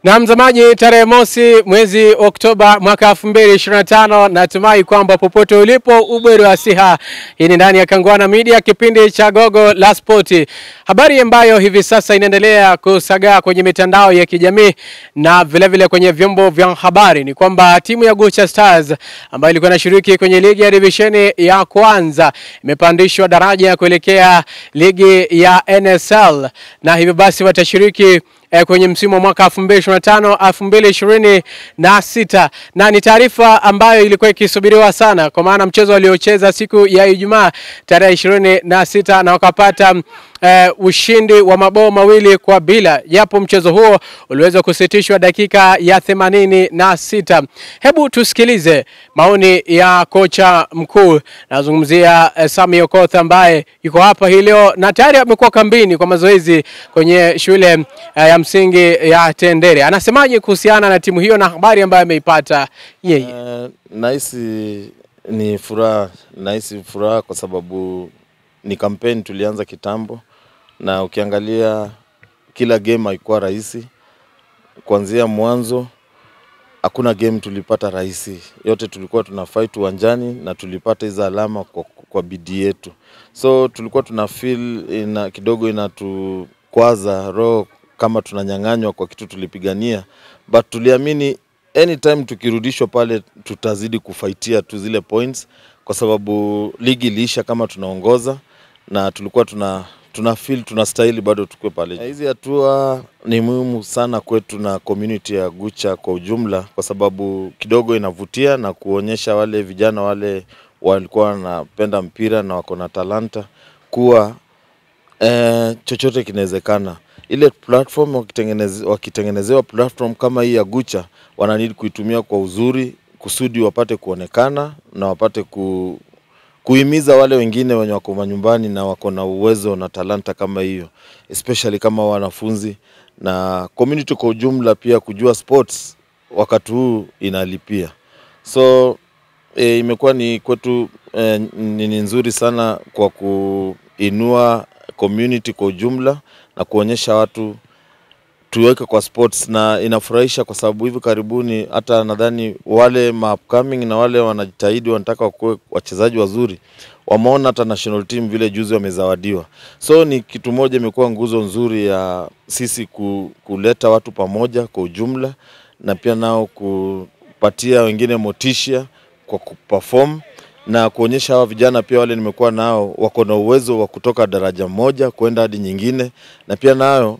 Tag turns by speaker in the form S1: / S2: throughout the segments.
S1: Na mtazamaji, tarehe mosi mwezi Oktoba mwaka 2025, natumai kwamba popote ulipo ubweri wa siha. Hii ni ndani ya Kangwana Media, kipindi cha Gogo la Spoti. Habari ambayo hivi sasa inaendelea kusagaa kwenye mitandao ya kijamii na vile kwenye vyombo vya habari ni kwamba timu ya Gucha Stars ambayo ilikuwa inashiriki kwenye ligi ya divisheni ya kwanza imepandishwa daraja kuelekea ligi ya NSL, na hivyo basi watashiriki kwenye msimu wa mwaka 2025-2026, na ni taarifa ambayo ilikuwa ikisubiriwa sana kwa maana mchezo waliocheza siku ya Ijumaa tarehe 26 na wakapata ushindi wa mabao 2-0, japo mchezo huo uliweza kusitishwa dakika ya 86. Hebu tusikilize maoni ya kocha mkuu, nazungumzia Sami Okoth ambaye yuko hapa hii leo na tayari amekuwa kambini kwa mazoezi kwenye shule ya msingi ya Tendere. Anasemaje kuhusiana na timu hiyo na habari ambayo ameipata yeye?
S2: Nahisi ni furaha kwa sababu ni kampeni tulianza kitambo, na ukiangalia kila game haikuwa rahisi. Kuanzia mwanzo hakuna game tulipata rahisi, yote tulikuwa tunafight uwanjani na tulipata hizo alama kwa bidii yetu. So tulikuwa tuna feel kidogo inatukwaza roho kama tunanyang'anywa kwa kitu tulipigania, but tuliamini anytime tukirudishwa pale tutazidi kufaitia tu zile points, kwa sababu ligi iliisha kama tunaongoza na tulikuwa tunastahili bado tukue pale. Hizi hatua ni muhimu sana kwetu na community ya Gucha kwa ujumla, kwa sababu kidogo inavutia na kuonyesha wale vijana wale walikuwa wanapenda mpira na wako na talanta kuwa chochote kinawezekana. Ile platform wakitengenezewa platform kama hii ya Gucha, wananidi kuitumia kwa uzuri kusudi wapate kuonekana na wapate kuhimiza wale wengine wenye wako manyumbani na wako na uwezo na talanta kama hiyo, especially kama wanafunzi na community kwa ujumla pia kujua sports wakati huu inalipia. So imekuwa ni kwetu ni nzuri sana kwa kuinua community kwa ujumla na kuonyesha watu tuweke kwa sports, na inafurahisha kwa sababu hivi karibuni hata nadhani wale upcoming na wale wanajitahidi wanataka kuwa wachezaji wazuri wameona hata national team vile juzi wamezawadiwa. So ni kitu moja imekuwa nguzo nzuri ya sisi kuleta watu pamoja kwa ujumla, na pia nao kupatia wengine motisha kwa kuperform na kuonyesha hawa vijana pia wale nimekuwa nao wako na uwezo wa kutoka daraja moja kwenda hadi nyingine, na pia nao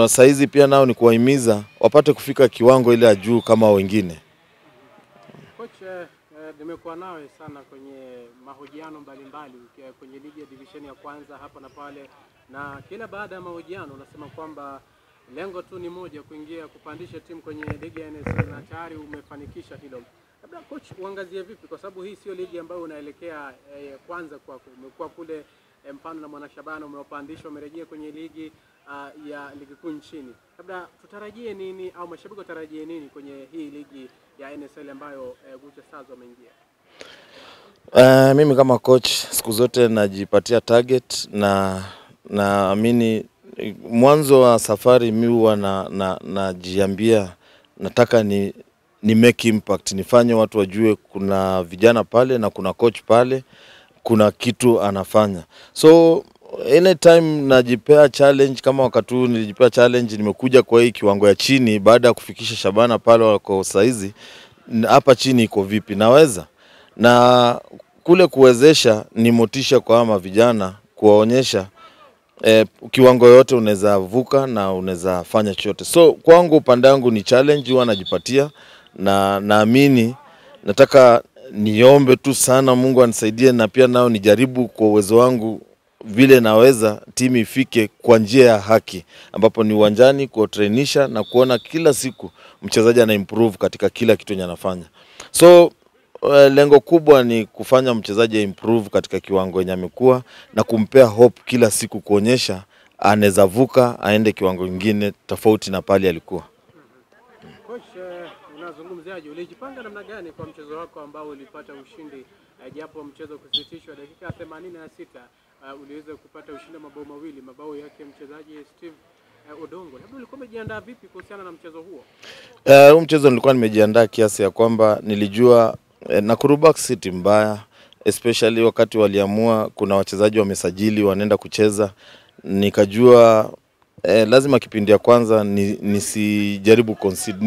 S2: saizi pia nao ni kuwahimiza wapate kufika kiwango ile ya juu kama wengine.
S1: Coach, nimekuwa nawe sana kwenye mahojiano mbalimbali kwenye ligi ya division ya kwanza hapa na pale, na kila baada ya mahojiano unasema kwamba lengo tu ni moja, kuingia kupandisha timu kwenye ligi ya NSL, na tayari umefanikisha hilo. Labda coach, uangazie vipi, kwa sababu hii sio ligi ambayo unaelekea kwanza kwako, umekuwa kule mfano na Mwanashabana umepandishwa, umerejea kwenye ligi ya ligi kuu nchini. Labda tutarajie nini au mashabiki watarajie nini kwenye hii ligi ya NSL ambayo Gucha Stars wameingia?
S2: Mimi kama coach siku zote najipatia target na naamini mwanzo wa safari mimi huwa najiambia nataka ni make impact, nifanye watu wajue kuna vijana pale na kuna coach pale, kuna kitu anafanya. So anytime najipea challenge, kama wakati huu nilijipea challenge, nimekuja kwa hii kiwango ya chini baada ya kufikisha Shabana pale wako saizi, hapa chini iko vipi naweza, na kule kuwezesha ni motisha kwa ama vijana kuwaonyesha kiwango yote unaweza vuka na unaweza fanya chochote. So kwangu upande wangu ni challenge huwa najipatia, na naamini nataka niombe tu sana Mungu anisaidie, na pia nao nijaribu kwa uwezo wangu vile naweza timu ifike kwa njia ya haki, ambapo ni uwanjani kutrainisha na kuona kila siku mchezaji ana improve katika kila kitu anafanya. So lengo kubwa ni kufanya mchezaji improve katika kiwango yenye amekuwa na kumpea hope kila siku, kuonyesha anaweza vuka aende kiwango kingine tofauti na pale alikuwa.
S1: Coach, unazungumziaje, ulijipanga namna gani kwa mchezo wako ambao ulipata ushindi, japo mchezo kusitishwa dakika 86, uliweza kupata ushindi mabao 2, mabao yake mchezaji Steve Odongo, labda ulikuwa umejiandaa vipi kuhusiana na mchezo huo?
S2: Huu mchezo nilikuwa nimejiandaa kiasi ya kwamba nilijua Nakuru Backs si timu mbaya, especially wakati waliamua kuna wachezaji wamesajili wanaenda kucheza. Nikajua lazima kipindi ya kwanza nisijaribu concede,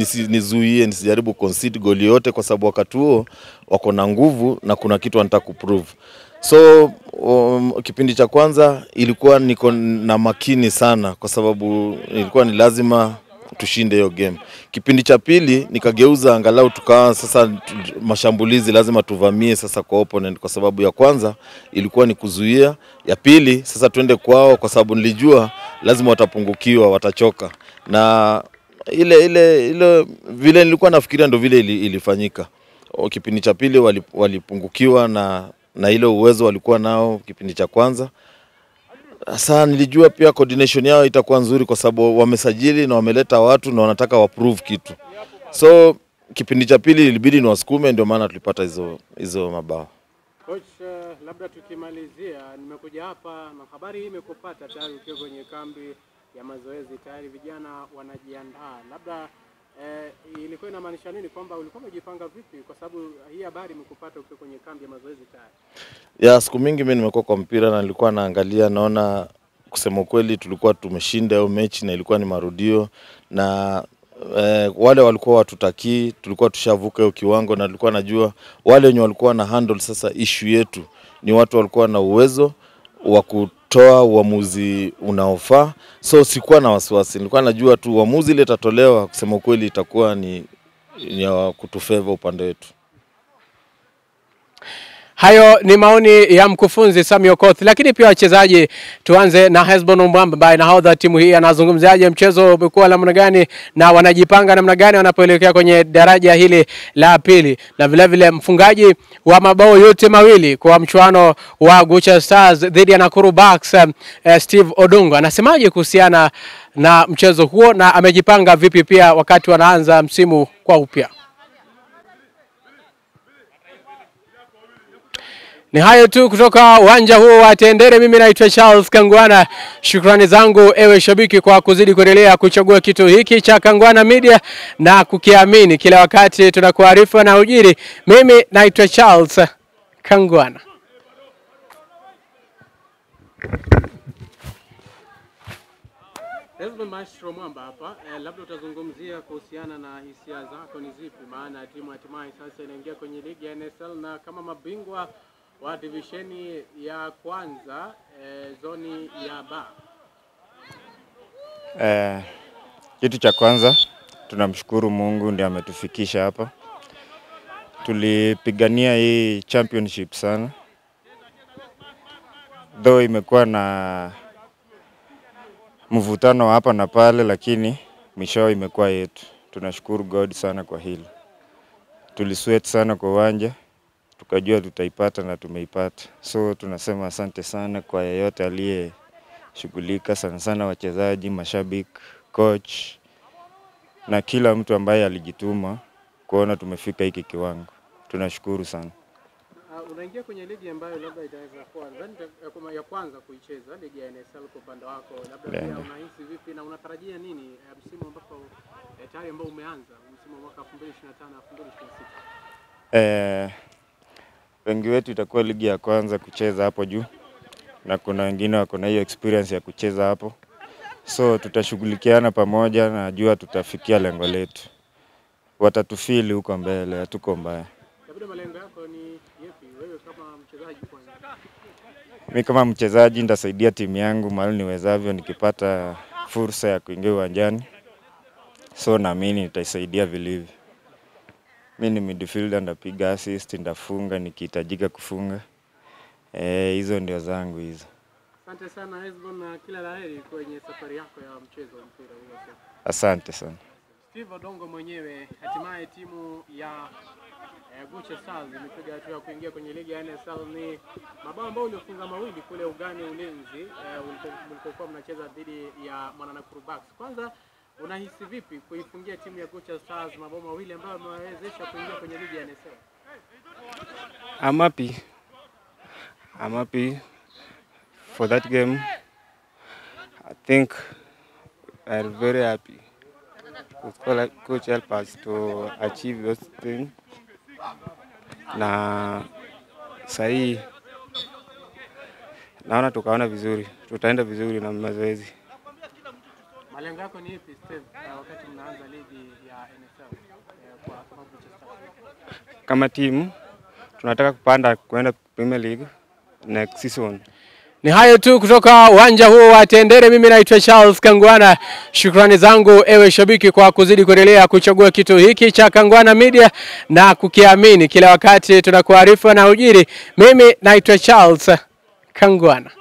S2: nisijaribu concede goli yote, kwa sababu wakati huo wako na nguvu na kuna kitu wanataka kuprove. So kipindi cha kwanza ilikuwa niko na makini sana, kwa sababu ilikuwa ni lazima tushinde hiyo game. Kipindi cha pili nikageuza, angalau tukawa sasa mashambulizi lazima tuvamie sasa kwa opponent, kwa sababu ya kwanza ilikuwa ni kuzuia, ya pili sasa tuende kwao, kwa sababu nilijua lazima watapungukiwa, watachoka. Na ile vile nilikuwa nafikiria ndio vile ilifanyika. Kipindi cha pili walipungukiwa na ile uwezo walikuwa nao kipindi cha kwanza. Sasa nilijua pia coordination yao itakuwa nzuri, kwa sababu wamesajili na wameleta watu na wanataka waprove kitu. So kipindi cha pili ilibidi ni wasukume, ndio maana tulipata hizo mabao.
S1: Coach, labda tukimalizia, nimekuja hapa na habari hii imekupata tayari ukiwa kwenye kambi ya mazoezi, tayari vijana wanajiandaa. Labda ilikuwa inamaanisha nini, kwamba ulikuwa umejipanga vipi, kwa sababu hii habari imekupata ukiwa kwenye kambi ya mazoezi tayari?
S2: Ya siku mingi mimi nimekuwa kwa mpira na nilikuwa naangalia, naona kusema kweli tulikuwa tumeshinda hiyo mechi na ilikuwa ni marudio, na wale walikuwa watutakii, tulikuwa tushavuka hiyo kiwango, na nilikuwa najua wale wenye walikuwa na handle sasa issue yetu ni watu walikuwa na uwezo wa kutoa uamuzi unaofaa. So sikuwa na wasiwasi, nilikuwa najua tu uamuzi ile itatolewa, kusema kweli itakuwa ni kutufavor upande wetu.
S1: Hayo ni maoni ya mkufunzi Sami Okoth, lakini pia wachezaji. Tuanze na Hesbon Mwamba ambaye nahodha timu hii, anazungumziaje mchezo umekuwa namna gani na wanajipanga namna gani wanapoelekea kwenye daraja hili la pili, na vile vile mfungaji wa mabao yote mawili kwa mchuano wa Gocha Stars dhidi ya Nakuru Backs, Steve Odongo, anasemaje kuhusiana na mchezo huo na amejipanga vipi pia wakati wanaanza msimu kwa upya? Ni hayo tu kutoka uwanja huo wa Tendere. Mimi naitwa Charles Kangwana. Shukrani zangu ewe shabiki kwa kuzidi kuendelea kuchagua kitu hiki cha Kangwana Media na kukiamini kila wakati tunakuarifu na ujiri. Mimi naitwa Charles Kangwana. Hesbon Maestro Mwamba hapa, labda utazungumzia kuhusiana na hisia zako ni zipi, maana timu hatimaye sasa inaingia kwenye ligi ya NSL na kama mabingwa wa divisheni ya kwanza zoni ya ba.
S3: Kitu cha kwanza tunamshukuru Mungu ndiye ametufikisha hapa. Tulipigania hii championship sana, though imekuwa na mvutano hapa na pale, lakini mwisho imekuwa yetu. Tunashukuru God sana kwa hili. Tulisweat sana kwa uwanja, tukajua tutaipata na tumeipata. So tunasema asante sana kwa yeyote aliyeshughulika, sana sana wachezaji, mashabiki, coach na kila mtu ambaye alijituma kuona tumefika hiki kiwango. Tunashukuru sana.
S1: Unaingia kwenye ligi ambayo labda itaweza kuwa ya kwanza kuicheza, ligi ya NSL kwa upande wako, labda pia unahisi vipi na unatarajia nini msimu ambapo tayari ambao umeanza, msimu wa mwaka 2025-2026?
S3: Wengi wetu itakuwa ligi ya kwanza kucheza hapo juu, na kuna wengine wako na hiyo experience ya kucheza hapo. So tutashughulikiana pamoja, na najua tutafikia lengo letu. Watatufili huko mbele, hatuko mbaya.
S1: Labda malengo yako ni yapi wewe kama mchezaji kwanza?
S3: Mimi kama mchezaji nitasaidia timu yangu mahali niwezavyo, nikipata fursa ya kuingia uwanjani. So naamini nitaisaidia vilivyo. Mimi ni midfielder, ndapiga assist, ndafunga nikihitajika kufunga. Hizo ndio zangu hizo.
S1: Asante sana Hesbon na kila laheri kwenye safari yako ya mchezo wa mpira huu.
S3: Asante sana.
S1: Steve Odongo mwenyewe, hatimaye timu ya Gocha Stars imepiga hatua ya kuingia kwenye ligi ya NSL. Ni mabao ambayo uliofunga mawili kule ugani Ulinzi, mlipokuwa mnacheza dhidi ya Nakuru Backs. Kwanza unahisi vipi kuifungia timu ya Gocha Stars mabao mawili ambayo yamewezesha kuingia kwenye ligi ya NSL?
S4: I'm happy for that game. I think are very happy. Coach help us to achieve those things. Na sahi naona tukaona vizuri, tutaenda vizuri na mazoezi.
S1: Malengo yako ni ipi Steve wakati mnaanza ligi ya NFL kwa Manchester?
S4: Kama timu tunataka kupanda kwenda Premier League next season.
S1: Ni hayo tu kutoka uwanja huo wa Tendere. Mimi naitwa Charles Kangwana. Shukrani zangu ewe shabiki kwa kuzidi kuendelea kuchagua kitu hiki cha Kangwana Media na kukiamini kila wakati tunakuarifu na ujiri. Mimi naitwa Charles Kangwana.